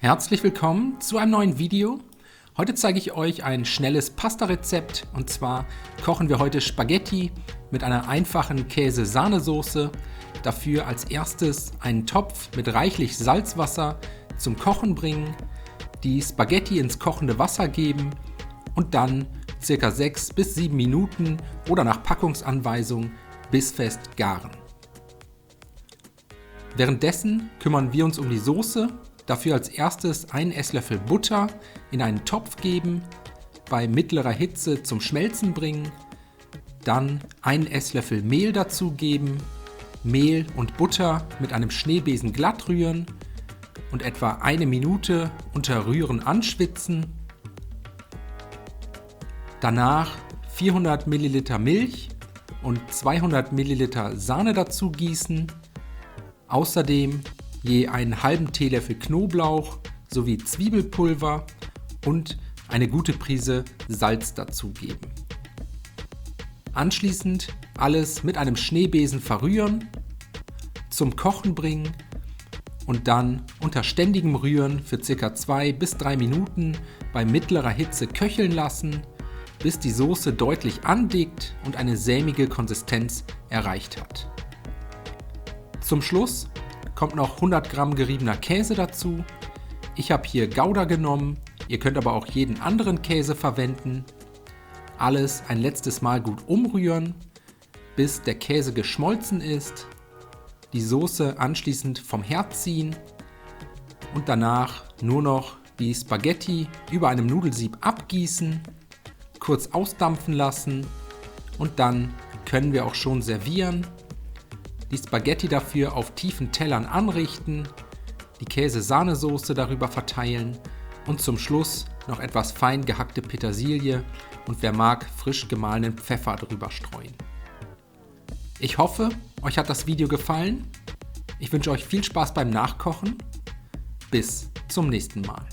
Herzlich willkommen zu einem neuen Video. Heute zeige ich euch ein schnelles Pasta-Rezept und zwar kochen wir heute Spaghetti mit einer einfachen Käse-Sahnesoße. Dafür als erstes einen Topf mit reichlich Salzwasser zum Kochen bringen, die Spaghetti ins kochende Wasser geben und dann ca. 6 bis 7 Minuten oder nach Packungsanweisung bissfest garen. Währenddessen kümmern wir uns um die Soße. Dafür als erstes einen Esslöffel Butter in einen Topf geben, bei mittlerer Hitze zum Schmelzen bringen, dann einen Esslöffel Mehl dazugeben, Mehl und Butter mit einem Schneebesen glatt rühren und etwa eine Minute unter Rühren anschwitzen. Danach 400 ml Milch und 200 ml Sahne dazu gießen, außerdem je einen halben Teelöffel Knoblauch sowie Zwiebelpulver und eine gute Prise Salz dazugeben. Anschließend alles mit einem Schneebesen verrühren, zum Kochen bringen und dann unter ständigem Rühren für ca. 2 bis 3 Minuten bei mittlerer Hitze köcheln lassen, bis die Soße deutlich andickt und eine sämige Konsistenz erreicht hat. Zum Schluss kommt noch 100 Gramm geriebener Käse dazu. Ich habe hier Gouda genommen, ihr könnt aber auch jeden anderen Käse verwenden. Alles ein letztes Mal gut umrühren, bis der Käse geschmolzen ist. Die Soße anschließend vom Herd ziehen und danach nur noch die Spaghetti über einem Nudelsieb abgießen, kurz ausdampfen lassen und dann können wir auch schon servieren. Die Spaghetti dafür auf tiefen Tellern anrichten, die Käse-Sahnesoße darüber verteilen und zum Schluss noch etwas fein gehackte Petersilie und wer mag, frisch gemahlenen Pfeffer drüber streuen. Ich hoffe, euch hat das Video gefallen. Ich wünsche euch viel Spaß beim Nachkochen. Bis zum nächsten Mal.